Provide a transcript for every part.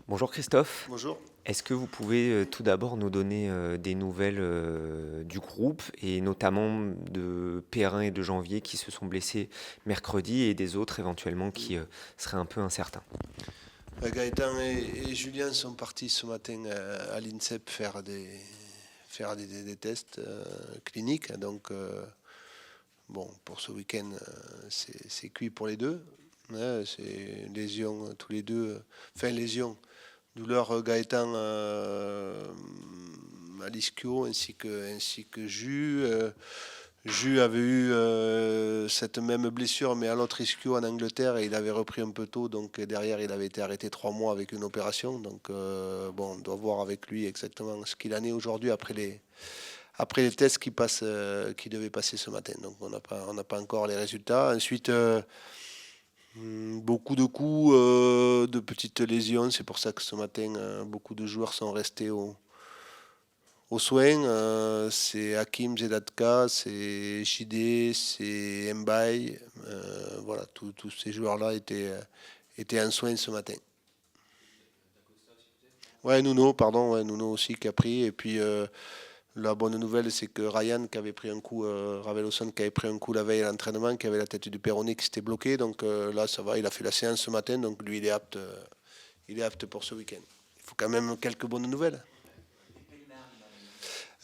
Bonjour Christophe, Bonjour. est-ce que vous pouvez tout d'abord nous donner des nouvelles du groupe et notamment de Perrin et de Janvier qui se sont blessés mercredi et des autres éventuellement qui seraient un peu incertains? Gaëtan et Julien sont partis ce matin à l'INSEP faire des tests cliniques. Donc, bon, pour ce week-end, c'est cuit pour les deux. C'est lésion tous les deux. Enfin, lésion. Douleur Gaëtan à l'ischio ainsi que Jus. Jus avait eu cette même blessure, mais à l'autre ischio en Angleterre, et il avait repris un peu tôt. Donc derrière, il avait été arrêté 3 mois avec une opération. Donc bon, on doit voir avec lui exactement ce qu'il en est aujourd'hui après les tests qui devaient passer ce matin. Donc on n'a pas encore les résultats. Ensuite, beaucoup de coups, de petites lésions. C'est pour ça que ce matin, beaucoup de joueurs sont restés aux soins. C'est Hakim Zedatka, c'est Chide, c'est Mbaye. Voilà, tous ces joueurs-là étaient en soins ce matin. Ouais, Nuno, pardon, ouais, Nuno aussi qui a pris. Et puis la bonne nouvelle, c'est que Ryan qui avait pris un coup, Raveloson qui avait pris un coup la veille à l'entraînement, qui avait la tête du péroné qui s'était bloquée. Donc là, ça va, il a fait la séance ce matin, donc lui, il est apte pour ce week-end. Il faut quand même quelques bonnes nouvelles.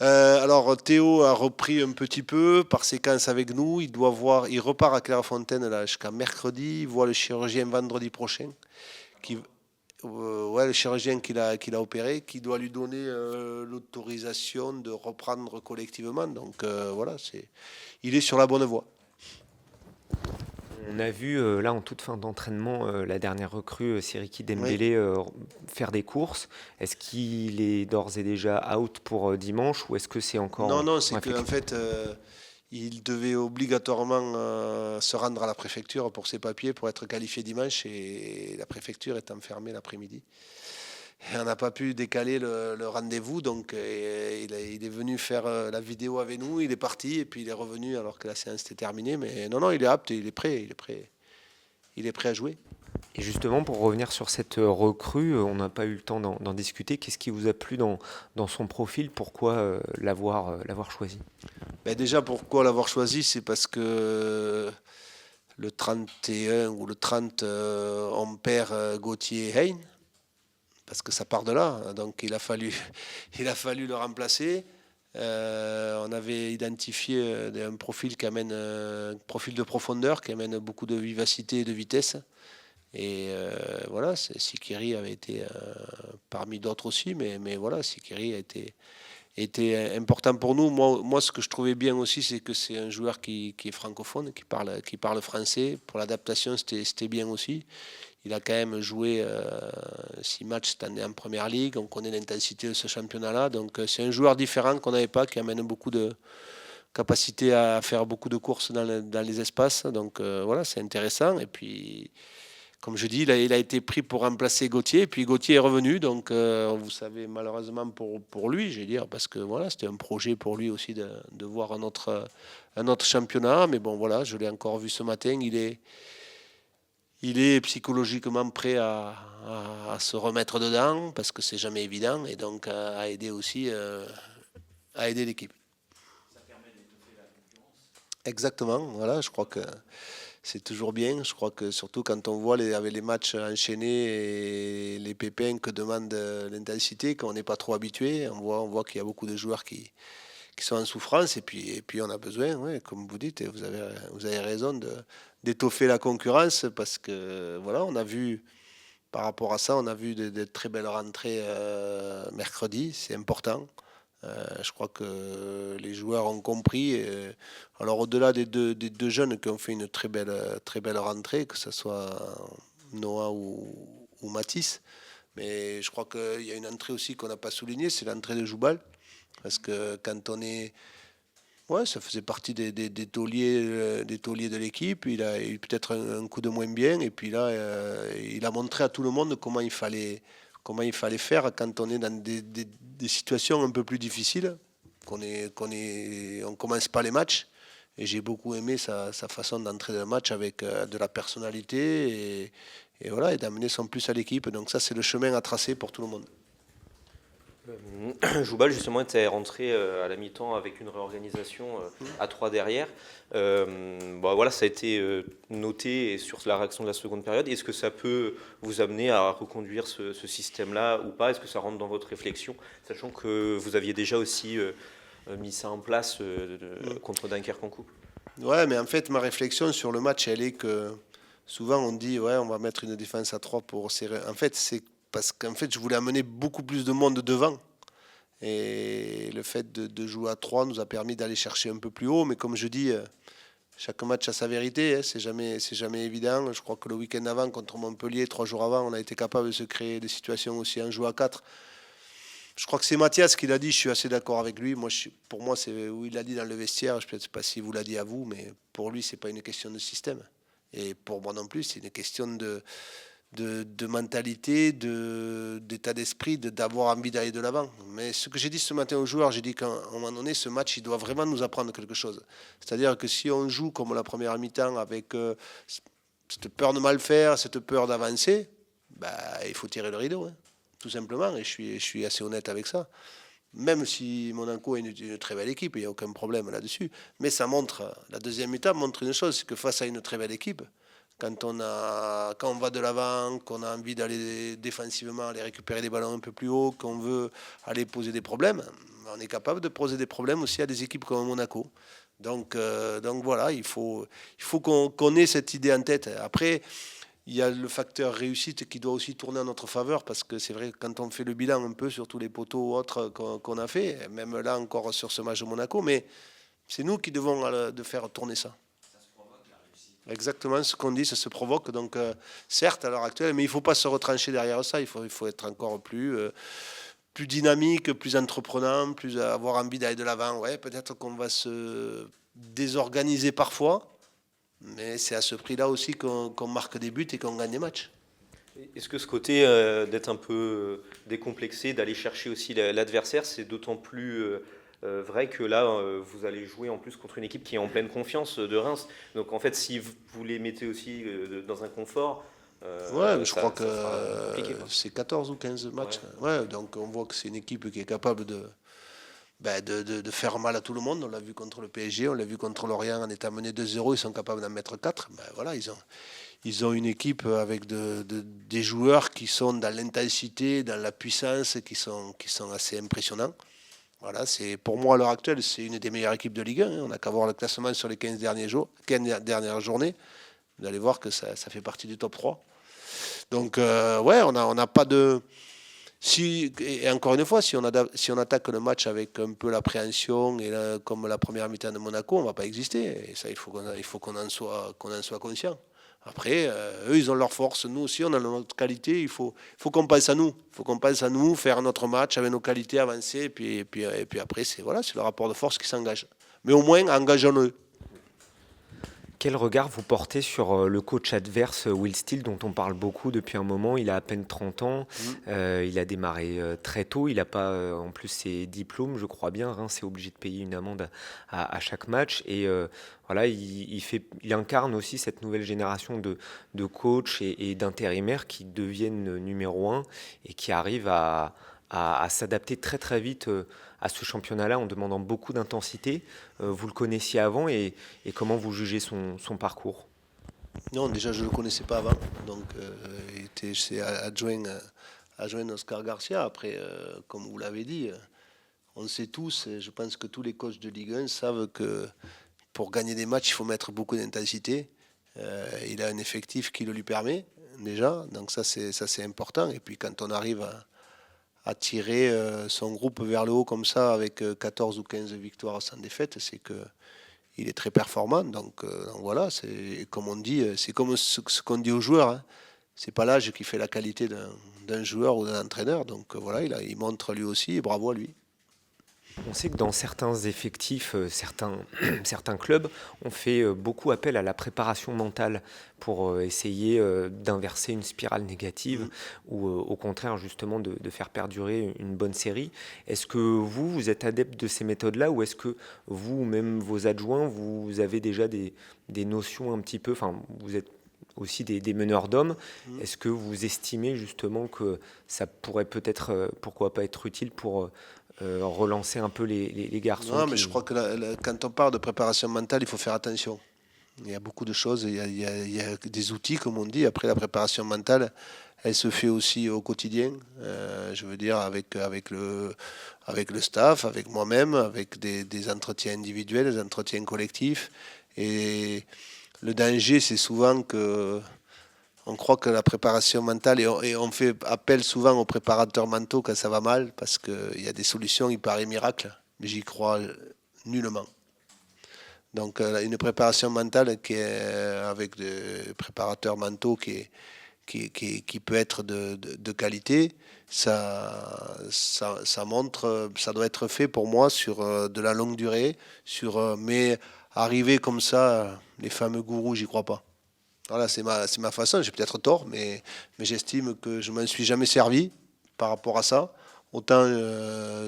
Alors Théo a repris un petit peu par séquence avec nous. Il repart à Clairefontaine là jusqu'à mercredi. Il voit le chirurgien vendredi prochain. Qui, ouais, le chirurgien qu'il a opéré, qui doit lui donner l'autorisation de reprendre collectivement. Donc voilà, il est sur la bonne voie. On a vu là en toute fin d'entraînement la dernière recrue Siriki Oui. Dembélé faire des courses. Est-ce qu'il est d'ores et déjà out pour dimanche ou est-ce que c'est encore Non, non, en c'est qu'en réflexion? fait, il devait obligatoirement se rendre à la préfecture pour ses papiers pour être qualifié dimanche, et la préfecture est fermée l'après-midi. Et on n'a pas pu décaler le rendez-vous, donc il est venu faire la vidéo avec nous, il est parti et puis il est revenu alors que la séance était terminée. Mais non, non, il est apte, il est prêt, il est prêt à jouer. Et justement, pour revenir sur cette recrue, on n'a pas eu le temps d'en discuter. Qu'est-ce qui vous a plu dans son profil? Pourquoi l'avoir choisi? Ben déjà, pourquoi l'avoir choisi? C'est parce que le 31 ou le 30, on perd Gauthier Hein, parce que ça part de là. Donc il a fallu, il a fallu le remplacer. On avait identifié un profil qui amène un profil de profondeur, qui amène beaucoup de vivacité et de vitesse. Et voilà, Sikiri avait été parmi d'autres aussi, mais voilà, Sikiri était important pour nous. Moi, ce que je trouvais bien aussi, c'est que c'est un joueur qui est francophone, qui parle français. Pour l'adaptation, c'était bien aussi. Il a quand même joué 6 matchs cette année en première ligue. On connaît l'intensité de ce championnat-là. Donc c'est un joueur différent qu'on n'avait pas, qui amène beaucoup de capacité à faire beaucoup de courses dans les espaces. Donc voilà, c'est intéressant. Et puis, comme je dis, il a été pris pour remplacer Gauthier. Et puis Gauthier est revenu. Donc vous savez, malheureusement pour lui, je vais dire, parce que voilà, c'était un projet pour lui aussi de voir un autre championnat. Mais bon, voilà, je l'ai encore vu ce matin. Il est psychologiquement prêt à se remettre dedans parce que c'est jamais évident, et donc à aider aussi à aider l'équipe. Exactement, voilà, je crois que c'est toujours bien. Je crois que surtout quand on voit avec les matchs enchaînés et les pépins que demande l'intensité, quand on n'est pas trop habitué, on voit qu'il y a beaucoup de joueurs qui sont en souffrance, et puis on a besoin, ouais, comme vous dites, et vous avez raison, d'étoffer la concurrence, parce que voilà, on a vu. Par rapport à ça, on a vu de très belles rentrées mercredi, c'est important. Je crois que les joueurs ont compris. Alors au-delà des deux jeunes qui ont fait une très belle rentrée, que ce soit Noah ou Matisse, mais je crois qu'il y a une entrée aussi qu'on n'a pas soulignée, c'est l'entrée de Joubal. Parce que quand on est... Ouais, ça faisait partie des tauliers de l'équipe. Il a eu peut-être un coup de moins bien. Et puis là, il a montré à tout le monde comment il fallait faire quand on est dans des situations un peu plus difficiles, on commence pas les matchs. Et j'ai beaucoup aimé sa façon d'entrer dans le match avec de la personnalité et voilà, et d'amener son plus à l'équipe. Donc ça, c'est le chemin à tracer pour tout le monde. Joubal justement était rentré à la mi-temps avec une réorganisation à 3 derrière. Voilà, ça a été noté sur la réaction de la seconde période. Est-ce que ça peut vous amener à reconduire ce système-là ou pas? Est-ce que ça rentre dans votre réflexion, sachant que vous aviez déjà aussi mis ça en place contre Dunkerque en coupe? Ouais, mais en fait, ma réflexion sur le match, elle est que souvent on dit, ouais, on va mettre une défense à 3 pour serrer. En fait, c'est parce qu'en fait, je voulais amener beaucoup plus de monde devant. Et le fait de jouer à 3 nous a permis d'aller chercher un peu plus haut. Mais comme je dis, chaque match a sa vérité. Hein, c'est jamais évident. Je crois que le week-end avant, contre Montpellier, 3 jours avant, on a été capable de se créer des situations aussi en jouant à 4. Je crois que c'est Mathias qui l'a dit, je suis assez d'accord avec lui. Moi, pour moi, c'est où il l'a dit dans le vestiaire. Je ne sais pas s'il vous l'a dit à vous, mais pour lui, c'est pas une question de système. Et pour moi non plus, c'est une question de mentalité, d'état d'esprit, d'avoir envie d'aller de l'avant. Mais ce que j'ai dit ce matin aux joueurs, j'ai dit qu'à un moment donné, ce match, il doit vraiment nous apprendre quelque chose. C'est-à-dire que si on joue comme la première mi-temps avec cette peur de mal faire, cette peur d'avancer, bah, il faut tirer le rideau, hein, tout simplement. Et je suis assez honnête avec ça. Même si Monaco est une très belle équipe, il n'y a aucun problème là-dessus. Mais ça montre, la deuxième mi-temps montre une chose, c'est que face à une très belle équipe, quand on va de l'avant, qu'on a envie d'aller défensivement, aller récupérer des ballons un peu plus haut, qu'on veut aller poser des problèmes, on est capable de poser des problèmes aussi à des équipes comme Monaco. Donc voilà, il faut qu'on ait cette idée en tête. Après, il y a le facteur réussite qui doit aussi tourner en notre faveur parce que c'est vrai que quand on fait le bilan un peu sur tous les poteaux autres qu'on a fait, même là encore sur ce match de Monaco, mais c'est nous qui devons de faire tourner ça. Exactement ce qu'on dit, ça se provoque. Donc, certes, à l'heure actuelle, mais il ne faut pas se retrancher derrière ça. Il faut être encore plus dynamique, plus entreprenant, plus avoir envie d'aller de l'avant. Ouais, peut-être qu'on va se désorganiser parfois, mais c'est à ce prix-là aussi qu'on marque des buts et qu'on gagne des matchs. Est-ce que ce côté d'être un peu décomplexé, d'aller chercher aussi l'adversaire, c'est d'autant plus vrai que là, vous allez jouer en plus contre une équipe qui est en pleine confiance de Reims. Donc en fait, si vous les mettez aussi dans un confort, Ouais, je crois ça que sera compliqué, quoi. c'est 14 ou 15 matchs. Ouais. Ouais, donc on voit que c'est une équipe qui est capable de faire mal à tout le monde. On l'a vu contre le PSG, on l'a vu contre Lorient en étant mené 2-0, ils sont capables d'en mettre 4. Ben voilà, ils ont une équipe avec des joueurs qui sont dans l'intensité, dans la puissance, qui sont assez impressionnants. Voilà, pour moi à l'heure actuelle, c'est une des meilleures équipes de Ligue 1. On n'a qu'à voir le classement sur les 15 derniers jours, 15 dernières journées. Vous allez voir que ça fait partie du top 3. Donc, ouais, on n'a pas de. Si, et encore une fois, si on attaque le match avec un peu l'appréhension, et là, comme la première mi-temps de Monaco, on ne va pas exister. Et ça, il faut qu'on en soit conscient. Après, eux, ils ont leur force. Nous aussi, on a notre qualité. Il faut qu'on pense à nous. Il faut qu'on pense à nous, faire notre match avec nos qualités, avancer. Et puis après, c'est le rapport de force qui s'engage. Mais au moins, engageons-le. Quel regard vous portez sur le coach adverse Will Steele, dont on parle beaucoup depuis un moment? Il a à peine 30 ans, il a démarré très tôt, il n'a pas en plus ses diplômes, je crois bien. Reims est obligé de payer une amende à chaque match. Et voilà, il incarne aussi cette nouvelle génération de coachs et d'intérimaires qui deviennent numéro un et qui arrivent à s'adapter très très vite à ce championnat-là en demandant beaucoup d'intensité. Vous le connaissiez avant et comment vous jugez son parcours? Non, déjà, je ne le connaissais pas avant. Donc, il était adjoint Oscar Garcia. Après, comme vous l'avez dit, on le sait tous, et je pense que tous les coachs de Ligue 1 savent que pour gagner des matchs, il faut mettre beaucoup d'intensité. Il a un effectif qui le lui permet, déjà. Donc, ça, c'est important. Et puis, quand on arrive à tirer son groupe vers le haut comme ça, avec 14 ou 15 victoires sans défaite, c'est que il est très performant. Donc voilà, c'est comme on dit, c'est comme ce qu'on dit aux joueurs. Hein. C'est pas l'âge qui fait la qualité d'un joueur ou d'un entraîneur. Donc voilà, il montre lui aussi, et bravo à lui. On sait que dans certains effectifs, certains clubs ont fait beaucoup appel à la préparation mentale pour essayer d'inverser une spirale négative ou au contraire justement de faire perdurer une bonne série. Est-ce que vous êtes adepte de ces méthodes-là ou est-ce que vous ou même vos adjoints, vous avez déjà des notions un petit peu, enfin vous êtes aussi des meneurs d'hommes, est-ce que vous estimez justement que ça pourrait peut-être, pourquoi pas être utile pour relancer un peu les garçons Non, mais je crois que quand on parle de préparation mentale, il faut faire attention. Il y a beaucoup de choses, il y a des outils, comme on dit. Après, la préparation mentale, elle se fait aussi au quotidien. Je veux dire, avec le staff, avec moi-même, avec des entretiens individuels, des entretiens collectifs. Et le danger, c'est souvent que on croit que la préparation mentale, et on fait appel souvent aux préparateurs mentaux quand ça va mal, parce qu'il y a des solutions, il paraît miracle, mais j'y crois nullement. Donc une préparation mentale qui est avec des préparateurs mentaux qui peut être de qualité, ça montre, ça doit être fait pour moi sur de la longue durée, mais arriver comme ça, les fameux gourous, j'y crois pas. Voilà, c'est ma façon, j'ai peut-être tort, mais j'estime que je ne m'en suis jamais servi par rapport à ça. Autant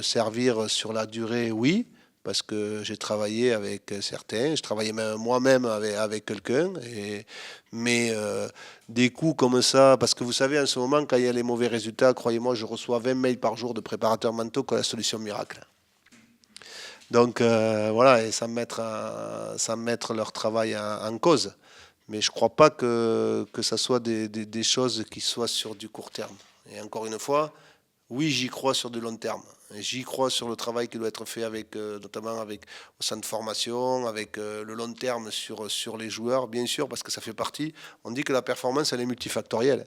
servir sur la durée, oui, parce que j'ai travaillé avec certains, je travaillais même moi-même avec quelqu'un, mais des coups comme ça, parce que vous savez, en ce moment, quand il y a les mauvais résultats, croyez-moi, je reçois 20 mails par jour de préparateurs mentaux qui ont la solution miracle. Donc voilà, et sans mettre leur travail en cause. Mais je ne crois pas que ça soit des choses qui soient sur du court terme. Et encore une fois, oui, j'y crois sur du long terme. J'y crois sur le travail qui doit être fait avec, notamment avec au centre de formation, avec le long terme sur les joueurs, bien sûr, parce que ça fait partie. On dit que la performance, elle est multifactorielle.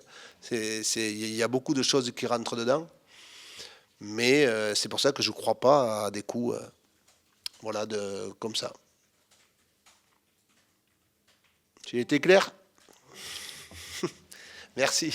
Il y a beaucoup de choses qui rentrent dedans. Mais c'est pour ça que je ne crois pas à des coups voilà, comme ça. J'ai été clair? Merci.